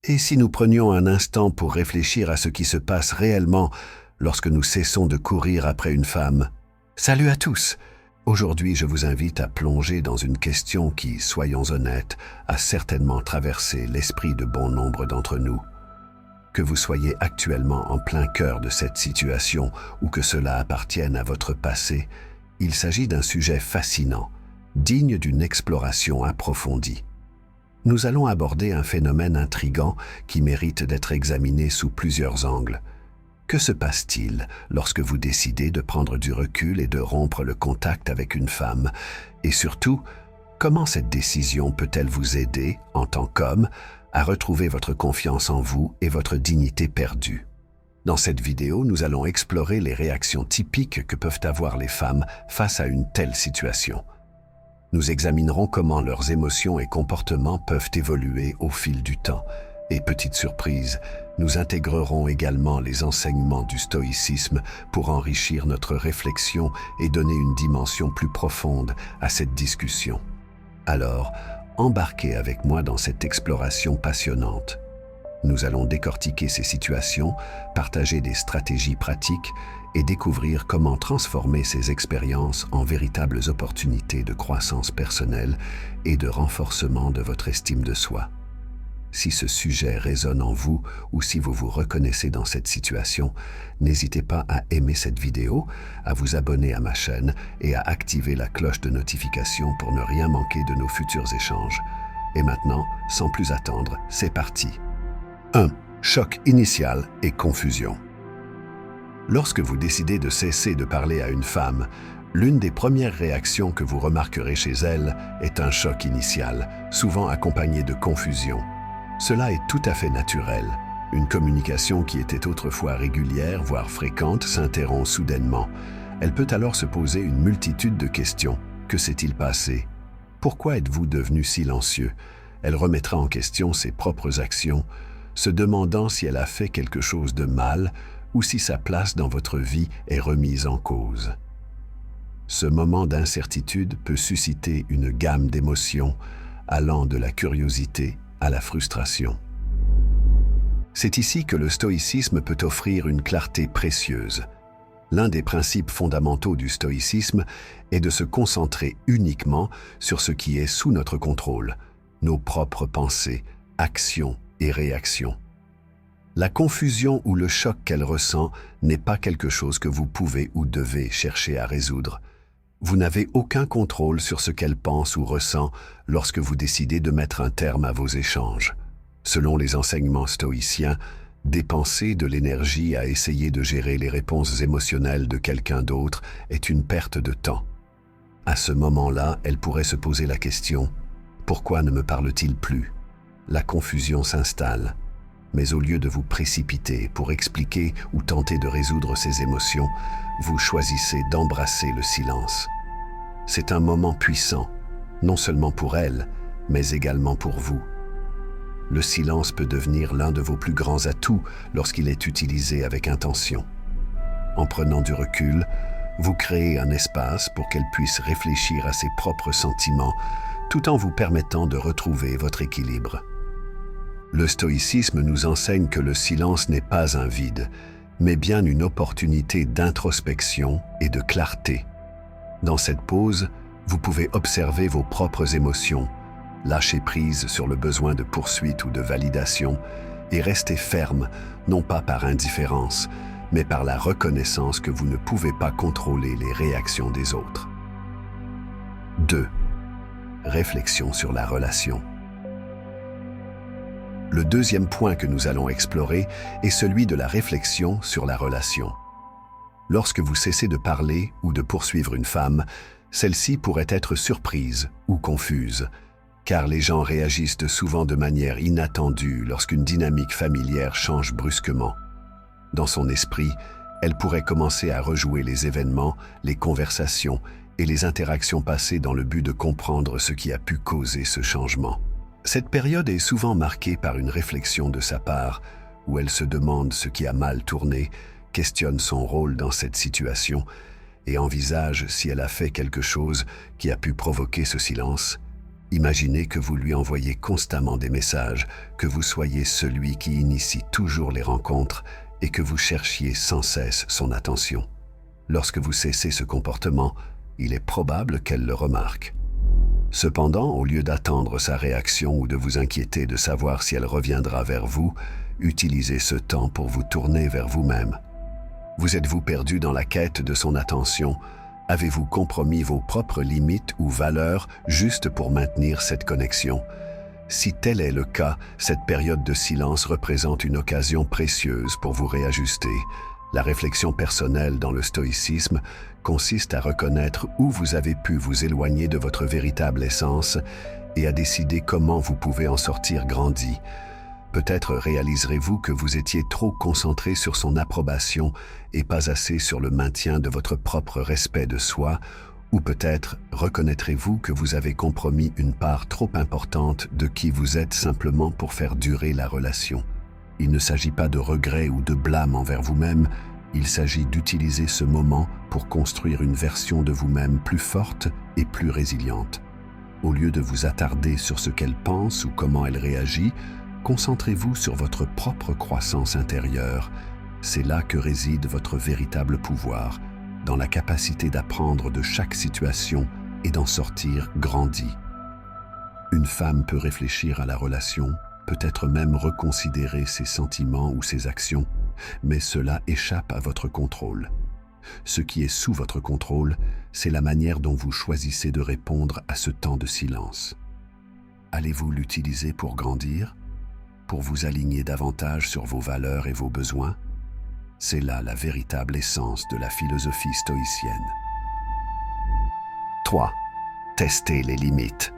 Et si nous prenions un instant pour réfléchir à ce qui se passe réellement lorsque nous cessons de courir après une femme? Salut à tous! Aujourd'hui, je vous invite à plonger dans une question qui, soyons honnêtes, a certainement traversé l'esprit de bon nombre d'entre nous. Que vous soyez actuellement en plein cœur de cette situation ou que cela appartienne à votre passé, il s'agit d'un sujet fascinant, digne d'une exploration approfondie. Nous allons aborder un phénomène intrigant qui mérite d'être examiné sous plusieurs angles. Que se passe-t-il lorsque vous décidez de prendre du recul et de rompre le contact avec une femme? Et surtout, comment cette décision peut-elle vous aider, en tant qu'homme, à retrouver votre confiance en vous et votre dignité perdue? Dans cette vidéo, nous allons explorer les réactions typiques que peuvent avoir les femmes face à une telle situation. Nous examinerons comment leurs émotions et comportements peuvent évoluer au fil du temps. Et petite surprise, nous intégrerons également les enseignements du stoïcisme pour enrichir notre réflexion et donner une dimension plus profonde à cette discussion. Alors, embarquez avec moi dans cette exploration passionnante. Nous allons décortiquer ces situations, partager des stratégies pratiques et découvrir comment transformer ces expériences en véritables opportunités de croissance personnelle et de renforcement de votre estime de soi. Si ce sujet résonne en vous ou si vous vous reconnaissez dans cette situation, n'hésitez pas à aimer cette vidéo, à vous abonner à ma chaîne et à activer la cloche de notification pour ne rien manquer de nos futurs échanges. Et maintenant, sans plus attendre, c'est parti. 1. Choc initial et confusion. Lorsque vous décidez de cesser de parler à une femme, l'une des premières réactions que vous remarquerez chez elle est un choc initial, souvent accompagné de confusion. Cela est tout à fait naturel. Une communication qui était autrefois régulière, voire fréquente, s'interrompt soudainement. Elle peut alors se poser une multitude de questions. Que s'est-il passé? Pourquoi êtes-vous devenu silencieux? Elle remettra en question ses propres actions, se demandant si elle a fait quelque chose de mal ou si sa place dans votre vie est remise en cause. Ce moment d'incertitude peut susciter une gamme d'émotions allant de la curiosité à la frustration. C'est ici que le stoïcisme peut offrir une clarté précieuse. L'un des principes fondamentaux du stoïcisme est de se concentrer uniquement sur ce qui est sous notre contrôle, nos propres pensées, actions et réactions. La confusion ou le choc qu'elle ressent n'est pas quelque chose que vous pouvez ou devez chercher à résoudre. Vous n'avez aucun contrôle sur ce qu'elle pense ou ressent lorsque vous décidez de mettre un terme à vos échanges. Selon les enseignements stoïciens, dépenser de l'énergie à essayer de gérer les réponses émotionnelles de quelqu'un d'autre est une perte de temps. À ce moment-là, elle pourrait se poser la question « Pourquoi ne me parle-t-il plus ?» La confusion s'installe. Mais au lieu de vous précipiter pour expliquer ou tenter de résoudre ces émotions, vous choisissez d'embrasser le silence. C'est un moment puissant, non seulement pour elle, mais également pour vous. Le silence peut devenir l'un de vos plus grands atouts lorsqu'il est utilisé avec intention. En prenant du recul, vous créez un espace pour qu'elle puisse réfléchir à ses propres sentiments, tout en vous permettant de retrouver votre équilibre. Le stoïcisme nous enseigne que le silence n'est pas un vide, mais bien une opportunité d'introspection et de clarté. Dans cette pause, vous pouvez observer vos propres émotions, lâcher prise sur le besoin de poursuite ou de validation et rester ferme, non pas par indifférence, mais par la reconnaissance que vous ne pouvez pas contrôler les réactions des autres. 2. Réflexion sur la relation. Le deuxième point que nous allons explorer est celui de la réflexion sur la relation. Lorsque vous cessez de parler ou de poursuivre une femme, celle-ci pourrait être surprise ou confuse, car les gens réagissent souvent de manière inattendue lorsqu'une dynamique familière change brusquement. Dans son esprit, elle pourrait commencer à rejouer les événements, les conversations et les interactions passées dans le but de comprendre ce qui a pu causer ce changement. Cette période est souvent marquée par une réflexion de sa part, où elle se demande ce qui a mal tourné, questionne son rôle dans cette situation et envisage si elle a fait quelque chose qui a pu provoquer ce silence. Imaginez que vous lui envoyez constamment des messages, que vous soyez celui qui initie toujours les rencontres et que vous cherchiez sans cesse son attention. Lorsque vous cessez ce comportement, il est probable qu'elle le remarque. Cependant, au lieu d'attendre sa réaction ou de vous inquiéter de savoir si elle reviendra vers vous, utilisez ce temps pour vous tourner vers vous-même. Vous êtes-vous perdu dans la quête de son attention? Avez-vous compromis vos propres limites ou valeurs juste pour maintenir cette connexion? Si tel est le cas, cette période de silence représente une occasion précieuse pour vous réajuster. La réflexion personnelle dans le stoïcisme consiste à reconnaître où vous avez pu vous éloigner de votre véritable essence et à décider comment vous pouvez en sortir grandi. Peut-être réaliserez-vous que vous étiez trop concentré sur son approbation et pas assez sur le maintien de votre propre respect de soi, ou peut-être reconnaîtrez-vous que vous avez compromis une part trop importante de qui vous êtes simplement pour faire durer la relation. Il ne s'agit pas de regret ou de blâme envers vous-même, il s'agit d'utiliser ce moment pour construire une version de vous-même plus forte et plus résiliente. Au lieu de vous attarder sur ce qu'elle pense ou comment elle réagit, concentrez-vous sur votre propre croissance intérieure. C'est là que réside votre véritable pouvoir, dans la capacité d'apprendre de chaque situation et d'en sortir grandi. Une femme peut réfléchir à la relation, peut-être même reconsidérer ses sentiments ou ses actions, mais cela échappe à votre contrôle. Ce qui est sous votre contrôle, c'est la manière dont vous choisissez de répondre à ce temps de silence. Allez-vous l'utiliser pour grandir? Pour vous aligner davantage sur vos valeurs et vos besoins? C'est là la véritable essence de la philosophie stoïcienne. 3. Tester les limites.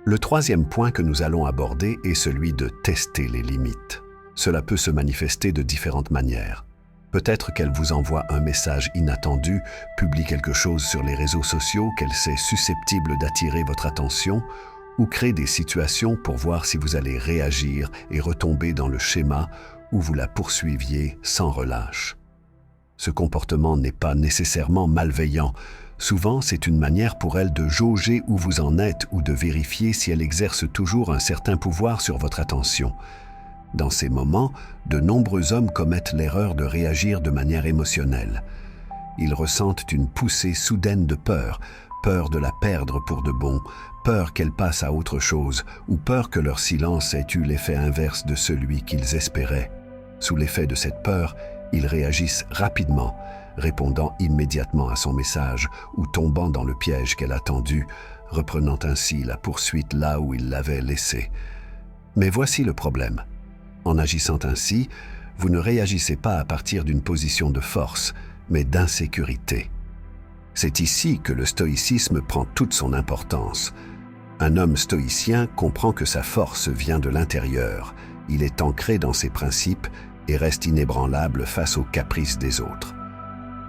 Le troisième point que nous allons aborder est celui de tester les limites. Cela peut se manifester de différentes manières. Peut-être qu'elle vous envoie un message inattendu, publie quelque chose sur les réseaux sociaux qu'elle sait susceptible d'attirer votre attention, ou crée des situations pour voir si vous allez réagir et retomber dans le schéma où vous la poursuiviez sans relâche. Ce comportement n'est pas nécessairement malveillant. Souvent, c'est une manière pour elle de jauger où vous en êtes ou de vérifier si elle exerce toujours un certain pouvoir sur votre attention. Dans ces moments, de nombreux hommes commettent l'erreur de réagir de manière émotionnelle. Ils ressentent une poussée soudaine de peur, peur de la perdre pour de bon, peur qu'elle passe à autre chose, ou peur que leur silence ait eu l'effet inverse de celui qu'ils espéraient. Sous l'effet de cette peur, ils réagissent rapidement, répondant immédiatement à son message ou tombant dans le piège qu'elle a tendu, reprenant ainsi la poursuite là où ils l'avaient laissée. Mais voici le problème. En agissant ainsi, vous ne réagissez pas à partir d'une position de force, mais d'insécurité. C'est ici que le stoïcisme prend toute son importance. Un homme stoïcien comprend que sa force vient de l'intérieur. Il est ancré dans ses principes et reste inébranlable face aux caprices des autres.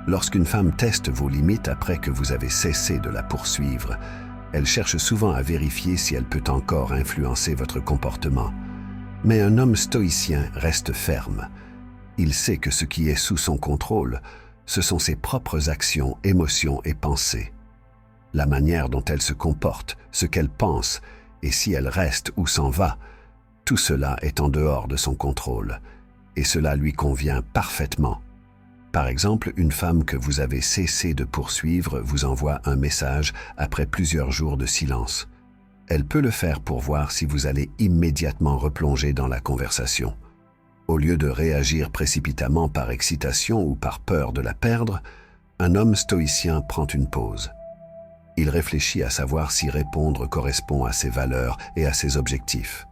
Lorsqu'une femme teste vos limites après que vous avez cessé de la poursuivre, elle cherche souvent à vérifier si elle peut encore influencer votre comportement. Mais un homme stoïcien reste ferme. Il sait que ce qui est sous son contrôle, ce sont ses propres actions, émotions et pensées. La manière dont elle se comporte, ce qu'elle pense, et si elle reste ou s'en va, tout cela est en dehors de son contrôle, et cela lui convient parfaitement. Par exemple, une femme que vous avez cessé de poursuivre vous envoie un message après plusieurs jours de silence. Elle peut le faire pour voir si vous allez immédiatement replonger dans la conversation. Au lieu de réagir précipitamment par excitation ou par peur de la perdre, un homme stoïcien prend une pause. Il réfléchit à savoir si répondre correspond à ses valeurs et à ses objectifs.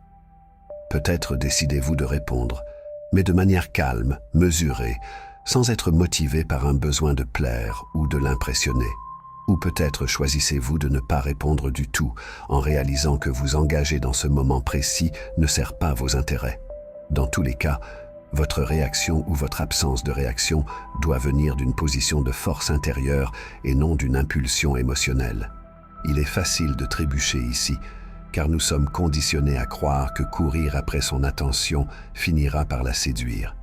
Peut-être décidez-vous de répondre, mais de manière calme, mesurée, sans être motivé par un besoin de plaire ou de l'impressionner. Ou peut-être choisissez-vous de ne pas répondre du tout, en réalisant que vous engager dans ce moment précis ne sert pas vos intérêts. Dans tous les cas, votre réaction ou votre absence de réaction doit venir d'une position de force intérieure et non d'une impulsion émotionnelle. Il est facile de trébucher ici, car nous sommes conditionnés à croire que courir après son attention finira par la séduire.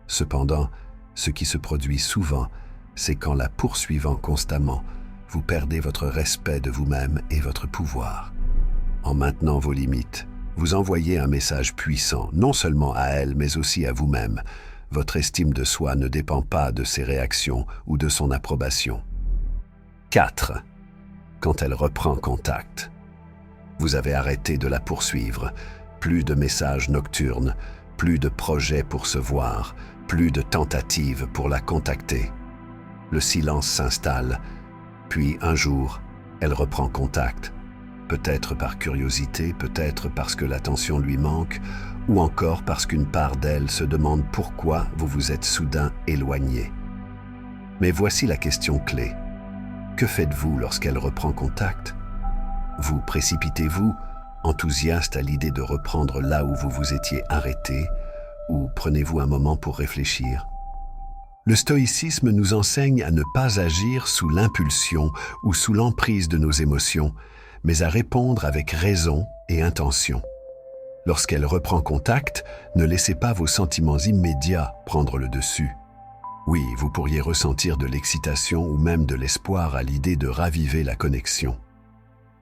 Cependant, ce qui se produit souvent, c'est qu'en la poursuivant constamment, vous perdez votre respect de vous-même et votre pouvoir. En maintenant vos limites, vous envoyez un message puissant, non seulement à elle, mais aussi à vous-même. Votre estime de soi ne dépend pas de ses réactions ou de son approbation. 4. Quand elle reprend contact. Vous avez arrêté de la poursuivre. Plus de messages nocturnes, plus de projets pour se voir, plus de tentatives pour la contacter. Le silence s'installe, puis un jour, elle reprend contact. Peut-être par curiosité, peut-être parce que l'attention lui manque, ou encore parce qu'une part d'elle se demande pourquoi vous vous êtes soudain éloigné. Mais voici la question clé. Que faites-vous lorsqu'elle reprend contact? Vous précipitez-vous, enthousiaste à l'idée de reprendre là où vous vous étiez arrêté, ou prenez-vous un moment pour réfléchir? Le stoïcisme nous enseigne à ne pas agir sous l'impulsion ou sous l'emprise de nos émotions, mais à répondre avec raison et intention. Lorsqu'elle reprend contact, ne laissez pas vos sentiments immédiats prendre le dessus. Oui, vous pourriez ressentir de l'excitation ou même de l'espoir à l'idée de raviver la connexion.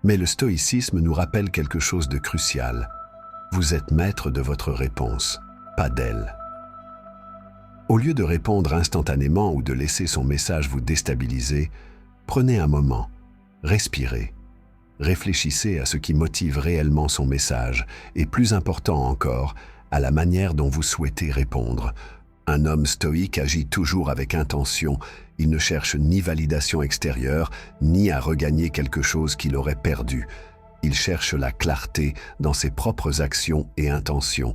Mais le stoïcisme nous rappelle quelque chose de crucial. Vous êtes maître de votre réponse, pas d'elle. Au lieu de répondre instantanément ou de laisser son message vous déstabiliser, prenez un moment, respirez. Réfléchissez à ce qui motive réellement son message et, plus important encore, à la manière dont vous souhaitez répondre. Un homme stoïque agit toujours avec intention. Il ne cherche ni validation extérieure, ni à regagner quelque chose qu'il aurait perdu. Il cherche la clarté dans ses propres actions et intentions.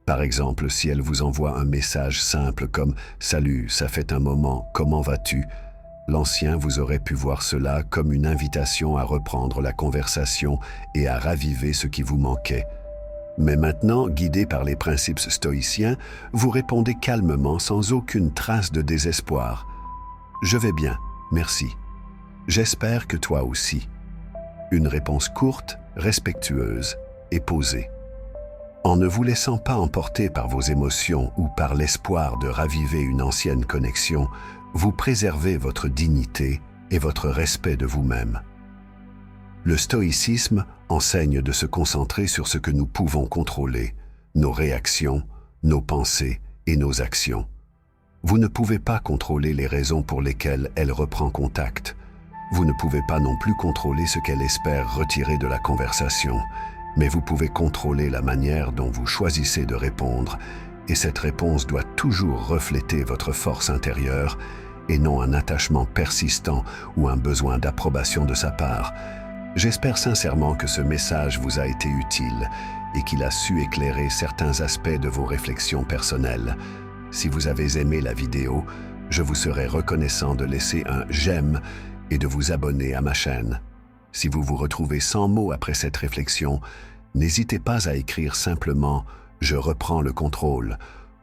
Par exemple, si elle vous envoie un message simple comme « Salut, ça fait un moment, comment vas-tu ?» L'ancien vous aurait pu voir cela comme une invitation à reprendre la conversation et à raviver ce qui vous manquait. Mais maintenant, guidé par les principes stoïciens, vous répondez calmement sans aucune trace de désespoir. « Je vais bien, merci. J'espère que toi aussi. » Une réponse courte, respectueuse et posée. En ne vous laissant pas emporter par vos émotions ou par l'espoir de raviver une ancienne connexion, vous préservez votre dignité et votre respect de vous-même. Le stoïcisme enseigne de se concentrer sur ce que nous pouvons contrôler, nos réactions, nos pensées et nos actions. Vous ne pouvez pas contrôler les raisons pour lesquelles elle reprend contact. Vous ne pouvez pas non plus contrôler ce qu'elle espère retirer de la conversation, mais vous pouvez contrôler la manière dont vous choisissez de répondre, et cette réponse doit toujours refléter votre force intérieure et non un attachement persistant ou un besoin d'approbation de sa part. J'espère sincèrement que ce message vous a été utile et qu'il a su éclairer certains aspects de vos réflexions personnelles. Si vous avez aimé la vidéo, je vous serai reconnaissant de laisser un « j'aime » et de vous abonner à ma chaîne. Si vous vous retrouvez sans mots après cette réflexion, n'hésitez pas à écrire simplement « je reprends le contrôle »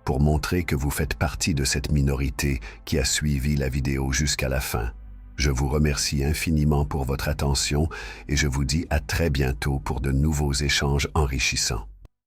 pour montrer que vous faites partie de cette minorité qui a suivi la vidéo jusqu'à la fin. Je vous remercie infiniment pour votre attention et je vous dis à très bientôt pour de nouveaux échanges enrichissants.